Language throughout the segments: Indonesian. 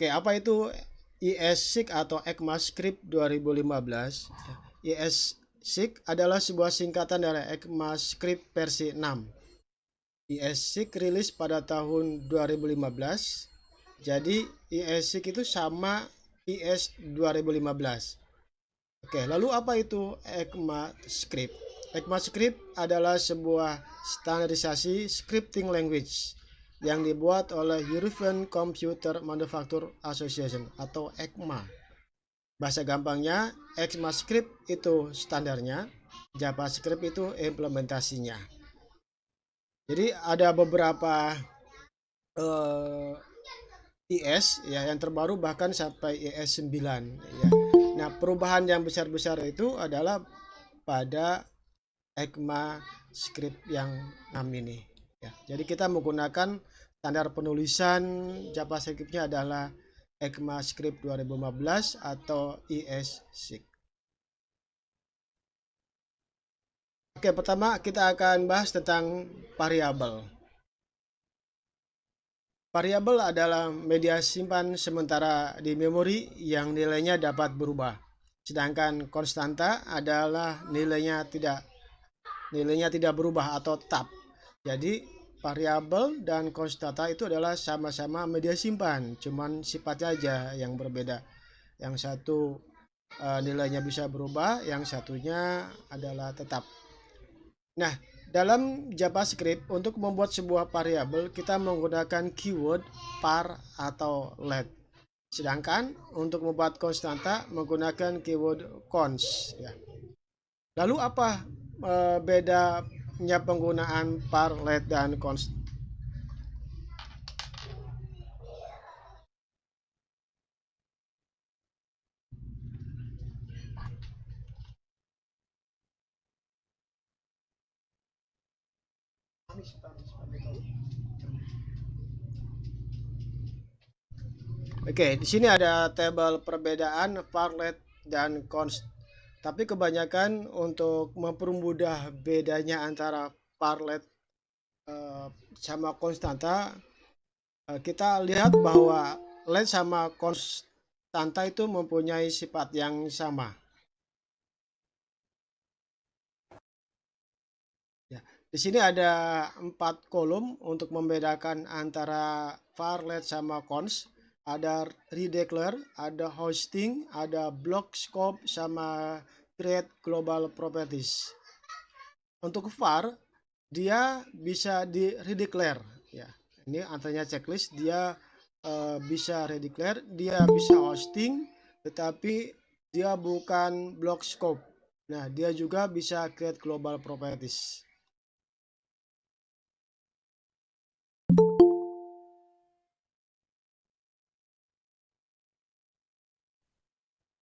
Oke, apa itu ES6 atau ECMAScript 2015? ES6 adalah sebuah singkatan dari ECMAScript versi 6. ES6 rilis pada tahun 2015. Jadi ES6 itu sama ES 2015. Oke, lalu apa itu ECMAScript? ECMAScript adalah sebuah standarisasi scripting language yang dibuat oleh European Computer Manufacturer Association atau ECMA. Bahasa gampangnya, ECMAScript itu standarnya, JavaScript itu implementasinya. Jadi ada beberapa IS ya yang terbaru bahkan sampai IS 9 ya. Nah, perubahan yang besar-besar itu adalah pada ECMAScript yang 6 ini ya. Jadi kita menggunakan standar penulisan JavaScript-nya adalah ECMAScript 2015 atau ES6. Oke, pertama kita akan bahas tentang variabel. Variabel adalah media simpan sementara di memori yang nilainya dapat berubah. Sedangkan konstanta adalah nilainya tidak berubah atau tetap. Jadi variabel dan konstanta itu adalah sama-sama media simpan, cuman sifatnya aja yang berbeda. Yang satu nilainya bisa berubah, yang satunya adalah tetap. Nah, dalam JavaScript untuk membuat sebuah variabel kita menggunakan keyword var atau let. Sedangkan untuk membuat konstanta menggunakan keyword const ya. Lalu apa bedanya penggunaan var, let dan const? Oke, di sini ada tabel perbedaan varlet dan const. Tapi kebanyakan untuk mempermudah bedanya antara varlet sama konstanta, kita lihat bahwa let sama konstanta itu mempunyai sifat yang sama. Ya, di sini ada 4 kolom untuk membedakan antara varlet sama const. Ada redeclare, ada hosting, ada block scope, sama create global properties. Untuk var, dia bisa di redeclare ya. Ini antaranya checklist, dia bisa redeclare, dia bisa hosting, tetapi dia bukan block scope. Nah, dia juga bisa create global properties.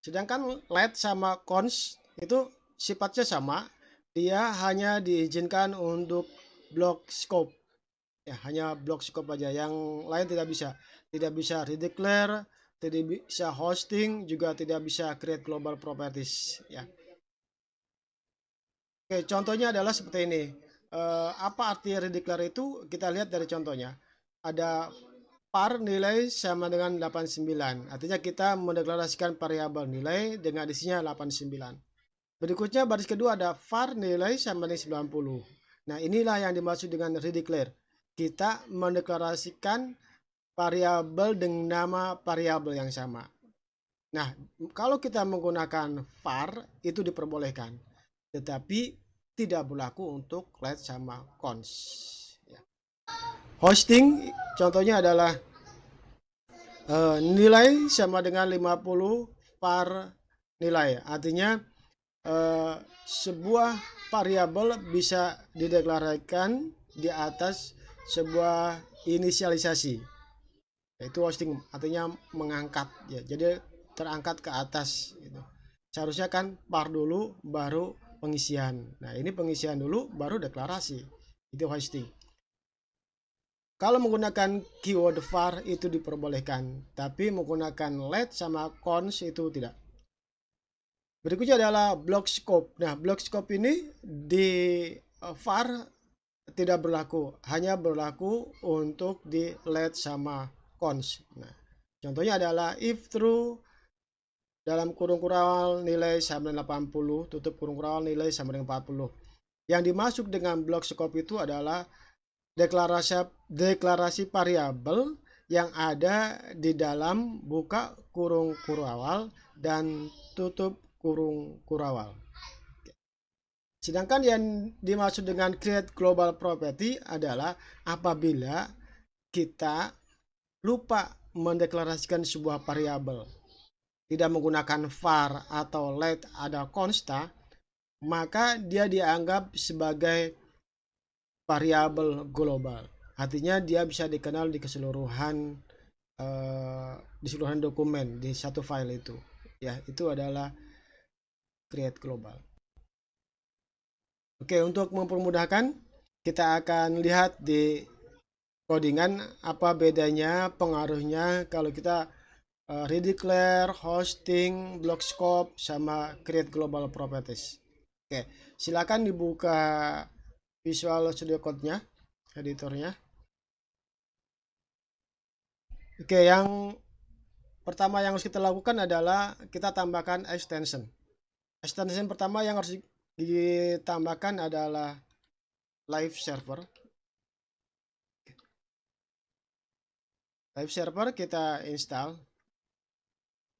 Sedangkan let sama const itu sifatnya sama, dia hanya diizinkan untuk block scope. Ya, hanya block scope aja, yang lain tidak bisa. Tidak bisa redeclare, tidak bisa hosting, juga tidak bisa create global properties ya. Oke, contohnya adalah seperti ini. Apa arti redeclare itu? Kita lihat dari contohnya. Ada var nilai sama dengan 89. Artinya kita mendeklarasikan variabel nilai dengan isinya 89. Berikutnya baris kedua ada var nilai sama dengan 90. Nah, inilah yang dimaksud dengan redeclare. Kita mendeklarasikan variabel dengan nama variabel yang sama. Nah, kalau kita menggunakan var itu diperbolehkan, tetapi tidak berlaku untuk let sama const. Ya. Hosting contohnya adalah nilai sama dengan 50 var nilai. Artinya sebuah variabel bisa dideklarasikan di atas sebuah inisialisasi, yaitu hosting, artinya mengangkat ya, jadi terangkat ke atas gitu. Seharusnya kan var dulu baru pengisian. Nah, ini pengisian dulu baru deklarasi, itu hosting. Kalau menggunakan keyword var itu diperbolehkan, tapi menggunakan let sama const itu tidak. Berikutnya adalah block scope. Nah, block scope ini di var tidak berlaku, hanya berlaku untuk di let sama const. Nah, Contohnya adalah if true dalam kurung kurawal nilai sama dengan 80, tutup kurung kurawal nilai sama dengan 40. Yang dimasuk dengan blok scope itu adalah deklarasi variabel yang ada di dalam buka kurung kurawal dan tutup kurung kurawal. Sedangkan yang dimaksud dengan create global property adalah apabila kita lupa mendeklarasikan sebuah variabel, tidak menggunakan var atau let ada consta, maka dia dianggap sebagai variabel global. Artinya dia bisa dikenal di keseluruhan di seluruh dokumen di satu file itu. Ya, itu adalah create global. Oke, untuk mempermudahkan kita akan lihat di codingan apa bedanya pengaruhnya kalau kita redeclare, hosting, block scope, sama create global properties. Oke, silakan dibuka Visual Studio Code-nya, editornya. Oke, yang pertama yang harus kita lakukan adalah kita tambahkan extension. Extension pertama yang harus ditambahkan adalah live server. Live server kita install.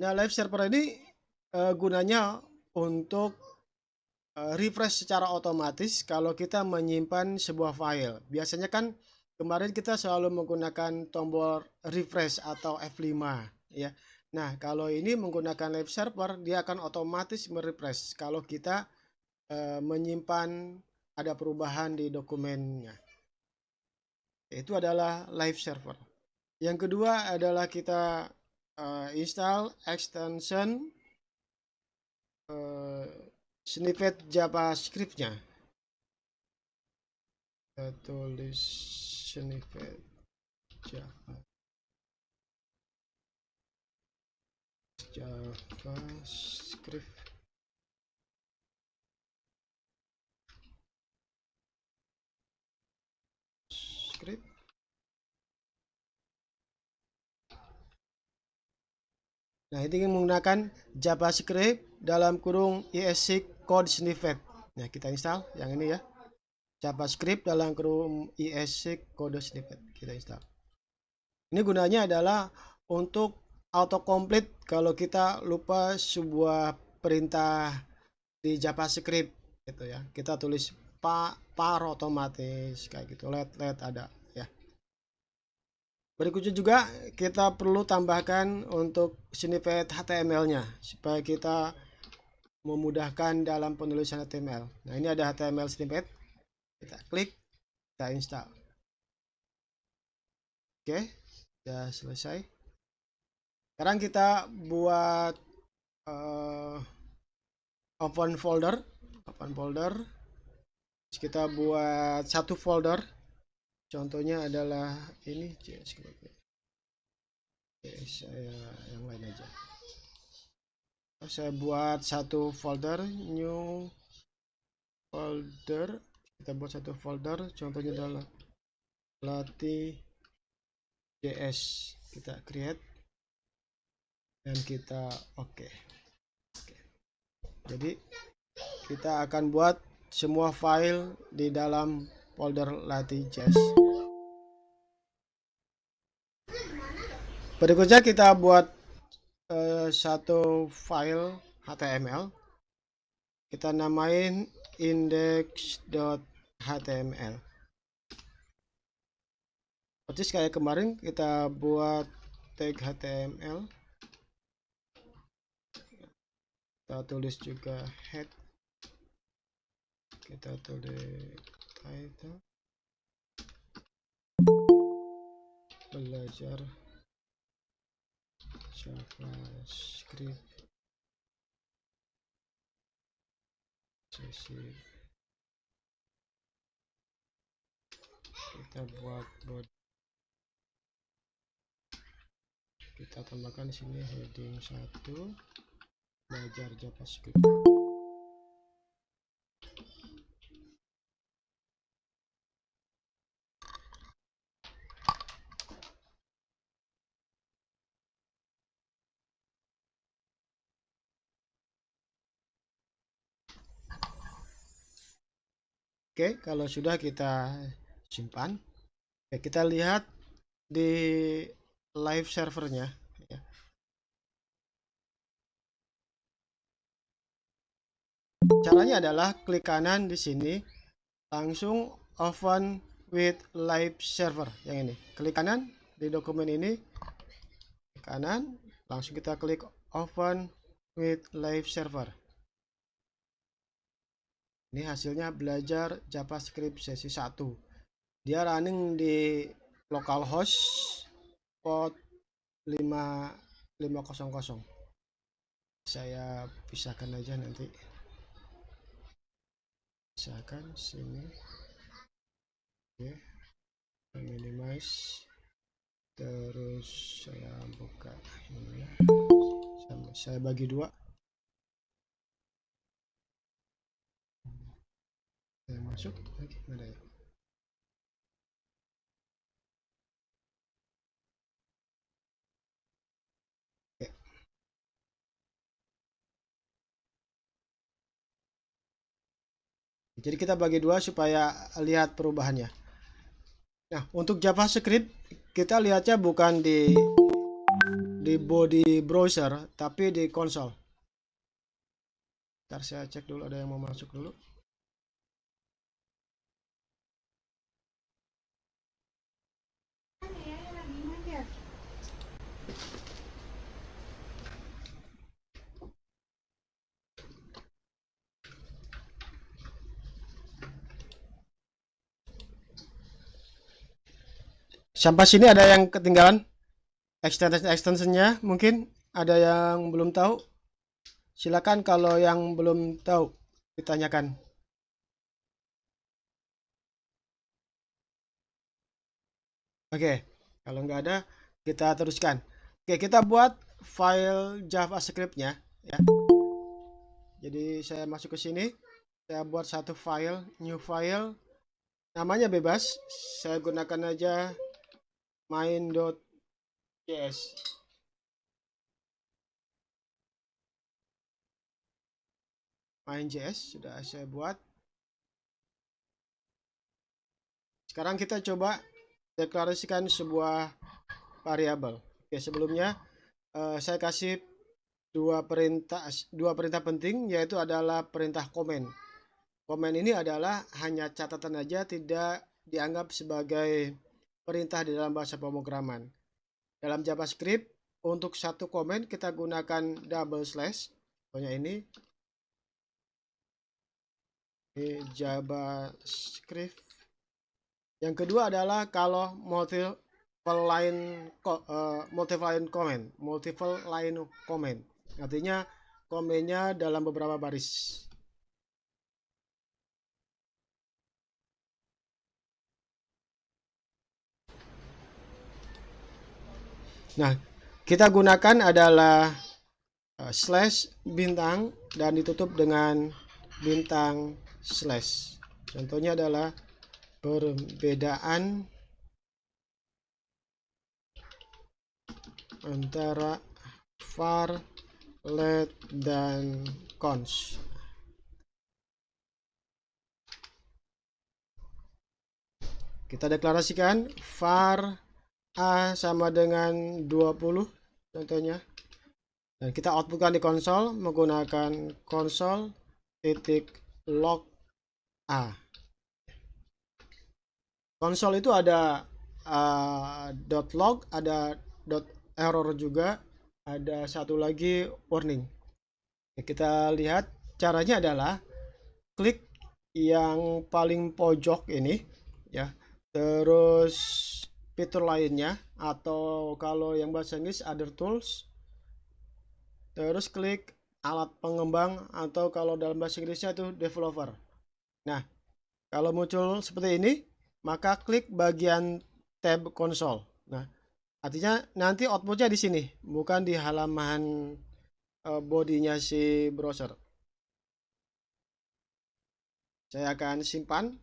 Nah, live server ini gunanya untuk refresh secara otomatis kalau kita menyimpan sebuah file. Biasanya kan kemarin kita selalu menggunakan tombol refresh atau F5 ya. Nah, kalau ini menggunakan live server, dia akan otomatis merefresh kalau kita menyimpan ada perubahan di dokumennya. Itu adalah live server. Yang kedua adalah kita install extension snippet JavaScript-nya. Kita tulis snippet JavaScript. Nah, ini menggunakan JavaScript dalam kurung ESC code snippet. Nah, kita install yang ini ya. JavaScript dalam kurung ESC code snippet. Kita install. Ini gunanya adalah untuk autocomplete kalau kita lupa sebuah perintah di JavaScript gitu ya. Kita tulis par otomatis kayak gitu. Let ada ya. Berikutnya juga kita perlu tambahkan untuk snippet HTML-nya supaya kita memudahkan dalam penulisan HTML. Nah, ini ada HTML snippet. Kita klik, kita install. Oke, sudah selesai. Sekarang kita buat open folder. Terus kita buat satu folder. Contohnya adalah ini. Oke, saya yang lain aja. Saya buat satu folder, new folder. Kita buat satu folder, contohnya adalah latih JS. Kita create dan kita oke. Jadi kita akan buat semua file di dalam folder latih JS. Berikutnya kita buat satu file HTML. Kita namain index.html. Persis kayak kemarin kita buat tag HTML. Kita tulis juga head. Kita tulis title. Belajar JavaScript sesi. Kita buat body. Kita tambahkan di sini heading 1 belajar JavaScript. Oke, kalau sudah kita simpan. Oke, kita lihat di live servernya. Ya. Caranya adalah klik kanan di sini, langsung open with live server yang ini. Klik kanan di dokumen ini, kanan, langsung kita klik open with live server. Ini hasilnya belajar JavaScript sesi 1. Dia running di localhost port 5500. Saya pisahkan aja nanti. Pisahkan sini. Oke. Minimize. Terus saya buka ini. Saya bagi dua. Saya masuk lagi mana ya? Oke. Jadi kita bagi dua supaya lihat perubahannya. Nah, untuk JavaScript kita lihatnya bukan di body browser tapi di konsol. Ntar saya cek dulu ada yang mau masuk dulu. Sampai sini ada yang ketinggalan? Extensionnya mungkin ada yang belum tahu? Silakan kalau yang belum tahu ditanyakan. Oke, kalau nggak ada kita teruskan. Oke, kita buat file JavaScript-nya ya. Jadi saya masuk ke sini, saya buat satu file, new file, namanya bebas. Saya gunakan aja main.js. Main.js sudah saya buat. Sekarang kita coba deklarasikan sebuah variabel. Oke, sebelumnya saya kasih dua perintah penting, yaitu adalah perintah komen. Komen ini adalah hanya catatan aja, tidak dianggap sebagai perintah di dalam bahasa pemrograman. Dalam JavaScript, untuk satu komen kita gunakan double slash. Contohnya ini JavaScript. Yang kedua adalah kalau multiple line comment. Artinya komennya dalam beberapa baris. Nah, kita gunakan adalah slash bintang dan ditutup dengan bintang slash. Contohnya adalah perbedaan antara var, let, dan cons. Kita deklarasikan var A sama dengan 20 contohnya. Dan kita outputkan di konsol menggunakan console.log A. Konsol itu ada .log, ada .error juga, ada satu lagi warning. Kita lihat caranya adalah klik yang paling pojok ini ya. Terus fitur lainnya, atau kalau yang bahasa Inggris other tools. Terus klik alat pengembang, atau kalau dalam bahasa Inggrisnya itu developer. Nah, kalau muncul seperti ini, maka klik bagian tab konsol. Nah, artinya nanti outputnya di sini, bukan di halaman bodinya si browser. Saya akan simpan.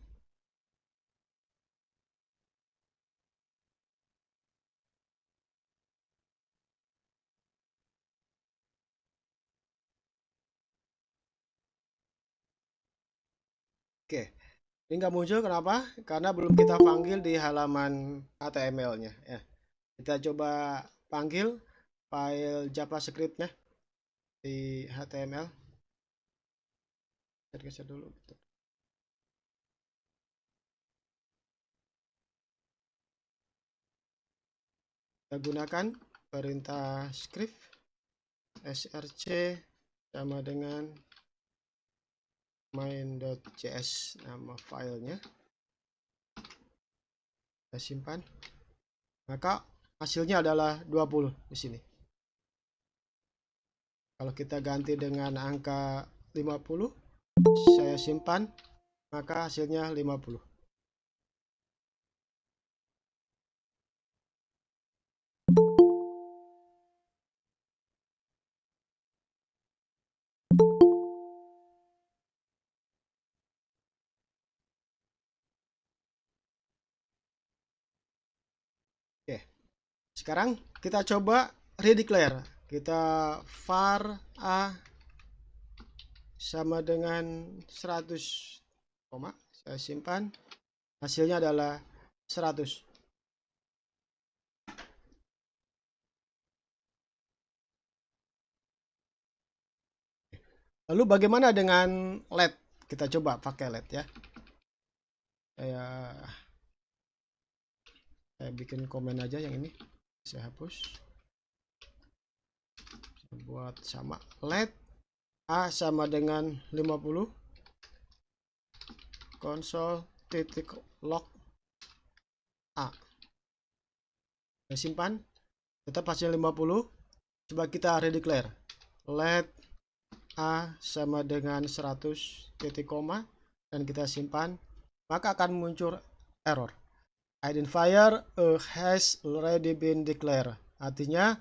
Oke, Ini nggak muncul, kenapa? Karena belum kita panggil di halaman HTML-nya ya. Kita coba panggil file JavaScript-nya di HTML. Geser dulu. Kita gunakan perintah script src sama dengan main.js, nama filenya. Kita simpan. Maka hasilnya adalah 20 di sini. Kalau kita ganti dengan angka 50, saya simpan, maka hasilnya 50. Oke. Sekarang kita coba redeclare. Kita var a sama dengan 100, saya simpan, hasilnya adalah 100. Lalu bagaimana dengan LED? Kita coba pakai LED ya. Saya bikin komen aja yang ini, saya hapus. Saya buat sama LED A sama dengan 50, konsol titik log A. Saya simpan, tetap hasil 50. Coba kita redeclare. LED A sama dengan 100 titik koma, dan kita simpan, maka akan muncul error. Identifier has already been declared. Artinya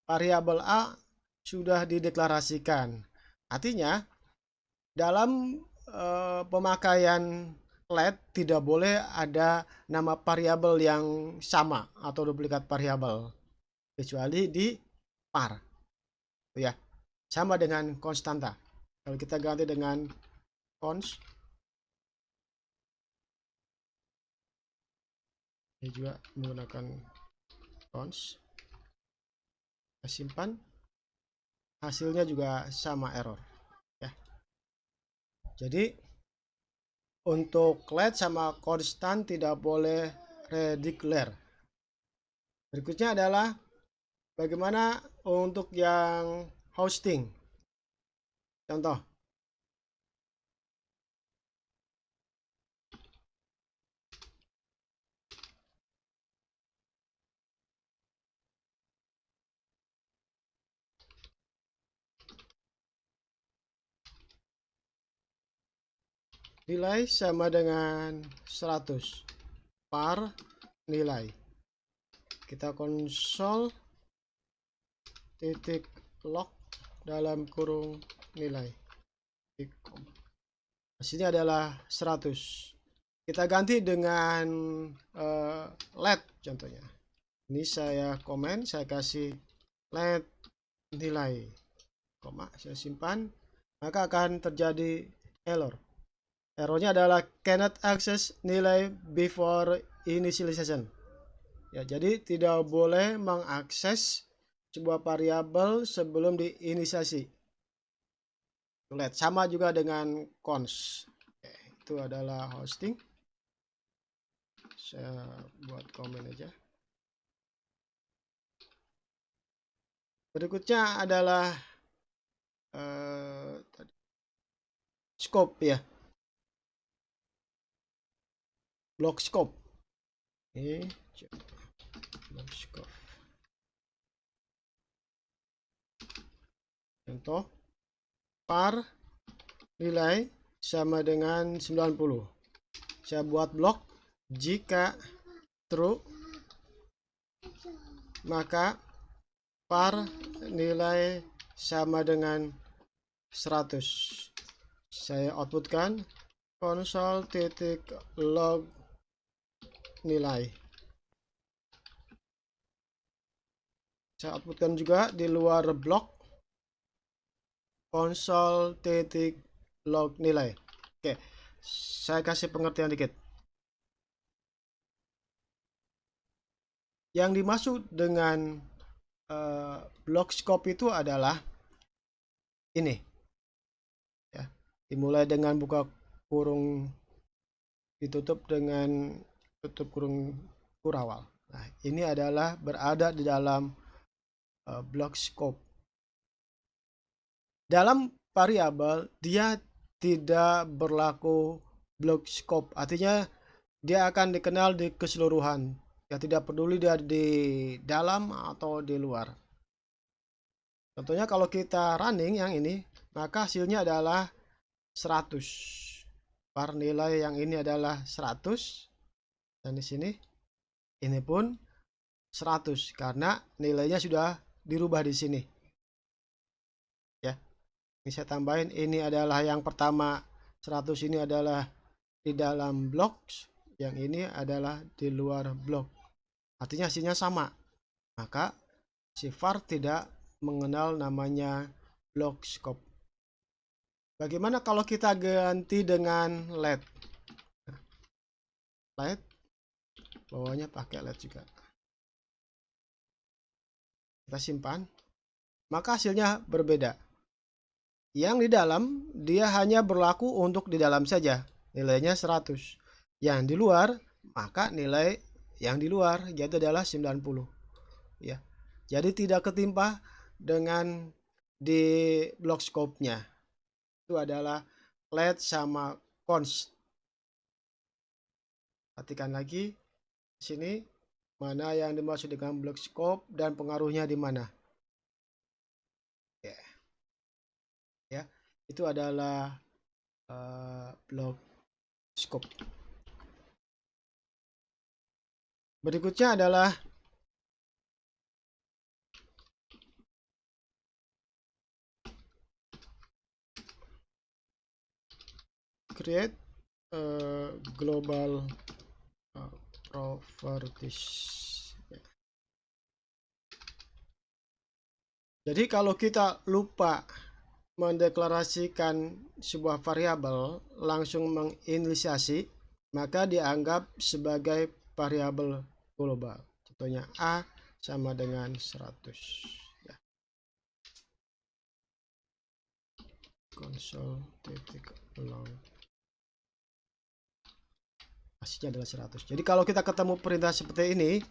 variabel A sudah dideklarasikan. Artinya dalam pemakaian LED tidak boleh ada nama variabel yang sama atau duplikat variabel, kecuali di var ya, sama dengan konstanta. Kalau kita ganti dengan const, ini juga menggunakan const, kita simpan, hasilnya juga sama, error ya. Jadi untuk LED sama konstan tidak boleh redeclare. Berikutnya adalah bagaimana untuk yang hosting. Contoh, nilai sama dengan 100 par nilai. Kita konsol titik log dalam kurung nilai. Hasilnya adalah 100. Kita ganti dengan LED contohnya. Ini saya komen, saya kasih LED nilai, saya simpan, maka akan terjadi error. Errornya adalah cannot access nilai before initialization. Ya, jadi tidak boleh mengakses sebuah variabel sebelum diinisiasi. Lihat, sama juga dengan const. Itu adalah hosting. Saya buat komen aja. Berikutnya adalah scope ya. Block scope. Ini block scope. Contoh, var nilai sama dengan 90. Saya buat blok, jika true maka var nilai sama dengan 100. Saya outputkan konsol titik log nilai. Saya outputkan juga di luar blok konsol titik log nilai. Oke, saya kasih pengertian dikit. Yang dimaksud dengan block scope itu adalah ini ya, dimulai dengan buka kurung ditutup dengan tutup kurung kurawal. Nah, ini adalah berada di dalam block scope. Dalam variabel dia tidak berlaku block scope, artinya dia akan dikenal di keseluruhan. Ya, tidak peduli dia di dalam atau di luar. Contohnya kalau kita running yang ini, maka hasilnya adalah 100. Var nilai yang ini adalah 100. Dan di sini ini pun 100 karena nilainya sudah dirubah di sini. Ya. Ini saya tambahin, ini adalah yang pertama 100, ini adalah di dalam blok, yang ini adalah di luar blok. Artinya hasilnya sama. Maka si var tidak mengenal namanya block scope. Bagaimana kalau kita ganti dengan LED? LED, bawahnya pakai LED juga. Kita simpan. Maka hasilnya berbeda. Yang di dalam, dia hanya berlaku untuk di dalam saja. Nilainya 100. Yang di luar, maka nilai yang di luar yaitu adalah 90. Ya. Jadi tidak ketimpa dengan di block scope-nya. Itu adalah LED sama cons. Perhatikan lagi di sini mana yang dimaksud dengan block scope dan pengaruhnya di mana. Ya, itu adalah block scope. Berikutnya adalah create global properties. Jadi kalau kita lupa mendeklarasikan sebuah variabel langsung menginisiasi, maka dianggap sebagai variabel global. Contohnya A sama dengan 100. Ya. Console.log hasilnya adalah 100. Jadi kalau kita ketemu perintah seperti ini,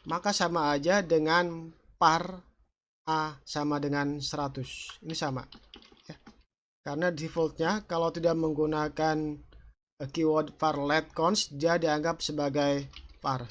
maka sama aja dengan par A sama dengan 100. Ini sama. Ya. Karena defaultnya kalau tidak menggunakan keyword var LED const, dia dianggap sebagai var.